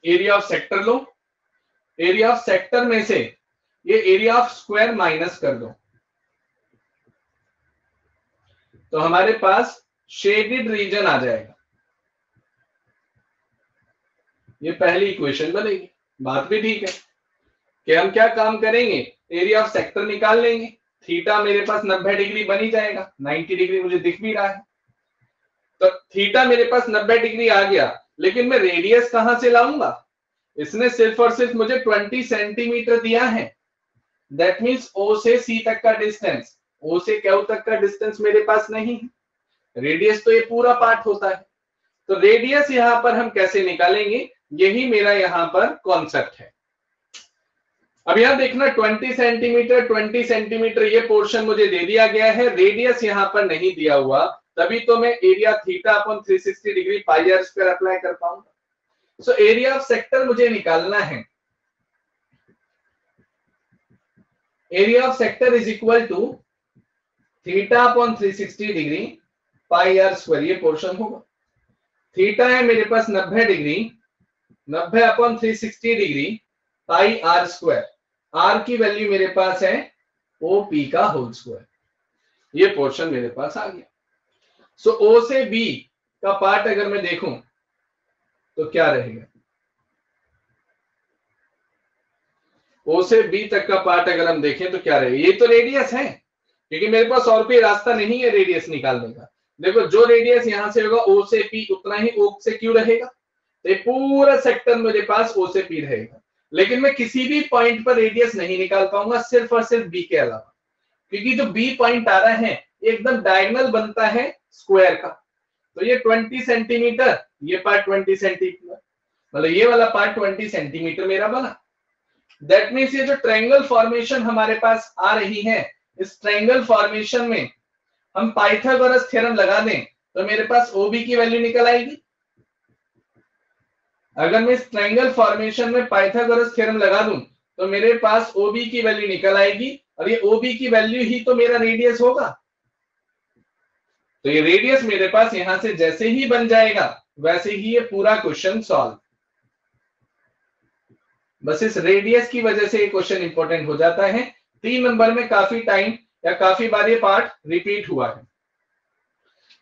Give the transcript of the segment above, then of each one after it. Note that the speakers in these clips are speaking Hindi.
Area of sector low, area of sector में से ये एरिया ऑफ स्क्वायर माइनस कर दो, तो हमारे पास शेडेड रीजन आ जाएगा। ये पहली इक्वेशन बनेगी। बात भी ठीक है कि हम क्या काम करेंगे, एरिया ऑफ सेक्टर निकाल लेंगे। थीटा मेरे पास 90 डिग्री बनी जाएगा, 90 डिग्री मुझे दिख भी रहा है, तो थीटा मेरे पास 90 डिग्री आ गया, लेकिन मैं रेडियस कहां से लाऊंगा? इसने सिर्फ और सिर्फ मुझे 20 सेंटीमीटर दिया है। दैट मींस ओ से सी तक का डिस्टेंस, ओ से क्यू तक का डिस्टेंस मेरे पास नहीं है। रेडियस तो ये पूरा पार्ट होता है, तो रेडियस यहां पर हम कैसे निकालेंगे, यही मेरा यहां पर कॉन्सेप्ट है। अब यहां देखना 20 सेंटीमीटर ये पोर्शन मुझे दे दिया गया है, रेडियस यहां पर नहीं दिया हुआ, तभी तो मैं area theta upon 360 degree pi R square apply कर पाऊंगा। सो एरिया ऑफ सेक्टर मुझे निकालना है। Area of sector is equal to theta upon 360 degree pi R square, ये पोर्शन होगा। थीटा है मेरे पास 90 degree, 90 upon 360 degree pi R square, R की वैल्यू मेरे पास है ओपी का होल स्क्वायर, ये पोर्शन मेरे पास आ गया। सो ओ से बी का पार्ट अगर मैं देखूं तो क्या रहेगा, ओ से बी तक का पार्ट अगर हम देखें तो क्या रहेगा, ये तो रेडियस है, क्योंकि मेरे पास और कोई रास्ता नहीं है रेडियस निकालने का। देखो जो रेडियस यहां से होगा ओ से पी, उतना ही ओ से क्यू रहेगा, तो ये पूरा सेक्टर मेरे पास ओ से पी रहेगा। लेकिन मैं किसी भी पॉइंट पर रेडियस नहीं निकाल पाऊंगा, सिर्फ और सिर्फ बी के अलावा, क्योंकि जो बी पॉइंट आ रहा है एकदम डायगोनल बनता है स्क्वायर का। तो ये 20 सेंटीमीटर, ये पार्ट 20 सेंटीमीटर, मतलब ये वाला पार्ट 20 सेंटीमीटर मेरा बना। दैट मीन्स ये जो ट्रायंगल फॉर्मेशन हमारे पास आ रही है, इस ट्रायंगल फॉर्मेशन में हम पाइथागोरस थ्योरम लगा दें तो मेरे पास ओबी की वैल्यू निकल आएगी। अगर मैं इस ट्रायंगल फॉर्मेशन में पाइथागोरस थ्योरम लगा दूं तो मेरे पास ओबी की वैल्यू निकल आएगी, और ये ओबी की वैल्यू ही तो मेरा रेडियस होगा। तो ये रेडियस मेरे पास यहां से जैसे ही बन जाएगा वैसे ही ये पूरा क्वेश्चन सॉल्व। बस इस रेडियस की वजह से ये क्वेश्चन इंपॉर्टेंट हो जाता है। 3 नंबर में काफी टाइम या काफी बार ये पार्ट रिपीट हुआ है।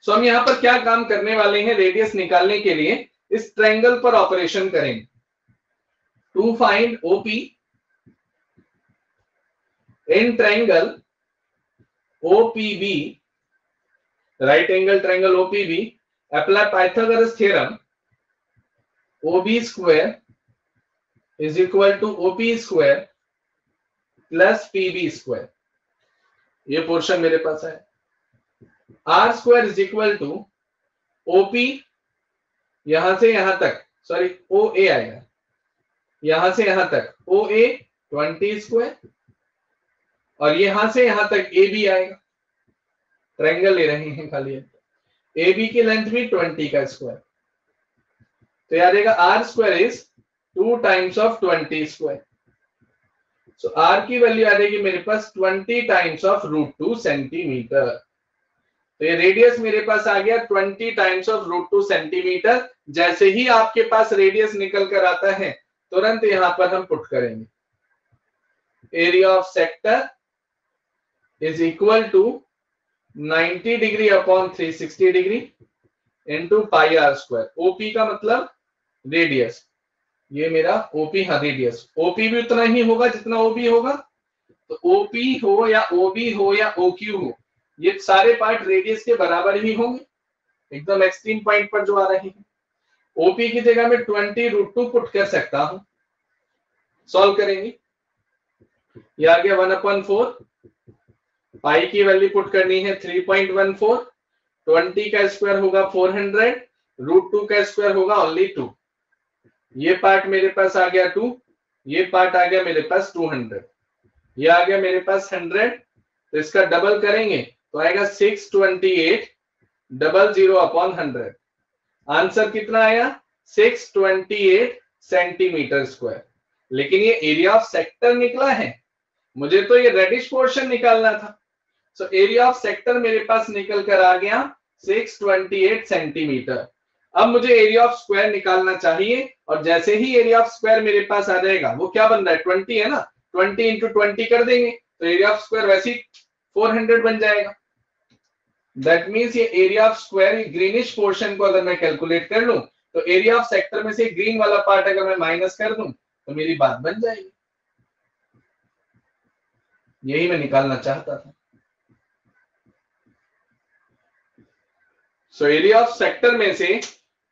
सो हम यहां पर क्या काम करने वाले हैं, रेडियस निकालने के लिए इस ट्रायंगल पर ऑपरेशन करेंगे। To find OP in triangle OPB, right angle triangle OPB, apply Pythagoras theorem, OB square is equal to OP square plus PB square, ये पोर्शन मेरे पास है। R square is equal to OP, यहां से यहां तक, सॉरी ओ ए आएगा, यहां से यहां तक ओ ए 20 स्क्वायर, और यहां से यहां तक ए बी आएगा। ट्रायंगल ले रहे हैं खाली, ए बी की लेंथ भी 20 का स्क्वायर, तो याद रहेगा R square is 2 times of 20 square. So R की वैल्यू आ जाएगी मेरे पास 20 टाइम्स ऑफ √2 सेंटीमीटर। तो ये रेडियस मेरे पास आ गया 20 टाइम्स ऑफ √2 सेंटीमीटर। जैसे ही आपके पास रेडियस निकल कर आता है तुरंत यहां पर हम पुट करेंगे, area of sector is equal to 90 degree upon 360 degree into pi R square. OP का मतलब रेडियस, ये मेरा ओपी, हाँ रेडियस, ओपी भी उतना ही होगा जितना ओबी होगा। तो ओपी हो या ओबी हो या ओक्यू हो, ये सारे पार्ट रेडियस के बराबर ही होंगे, एकदम एक्सट्रीम पॉइंट पर जो आ रहे हैं। ओपी की जगह में 20 √2 पुट कर सकता हूं, सॉल्व करेंगे, ये आ गया 1/4, पाई की वैल्यू पुट करनी है 3.14, 20 का स्क्वायर होगा 400, √2 का स्क्वायर होगा ओनली 2, ये पार्ट मेरे पास आ गया 2, ये पार्ट आ गया मेरे पास 200, ये आ गया मेरे पास 100, तो इसका डबल करेंगे तो आएगा 628 00 अपॉन 100। आंसर कितना आया 628 सेंटीमीटर स्क्वायर। लेकिन ये एरिया ऑफ सेक्टर निकला है, मुझे तो ये रेडिश पोर्शन निकालना था। सो एरिया ऑफ सेक्टर मेरे पास निकल कर आ गया 628 सेंटीमीटर। अब मुझे एरिया ऑफ स्क्वायर निकालना चाहिए, और जैसे ही एरिया ऑफ स्क्वायर मेरे पास आ जाएगा, वो क्या बन रहा है 20 है ना, 20 इंटू 20 कर देंगे तो एरिया ऑफ स्क्वायर वैसे ही 400 बन जाएगा। दैट मीन्स ये area of square greenish portion को अगर मैं कैलकुलेट कर लूं तो एरिया ऑफ सेक्टर में से ग्रीन वाला पार्ट अगर मैं माइनस कर दूं तो मेरी बात बन जाएगी। यही मैं निकालना चाहता था। सो एरिया ऑफ सेक्टर में से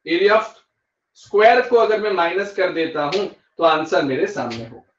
एरिया ऑफ स्क्वायर को अगर मैं माइनस कर देता हूं तो आंसर मेरे सामने होगा।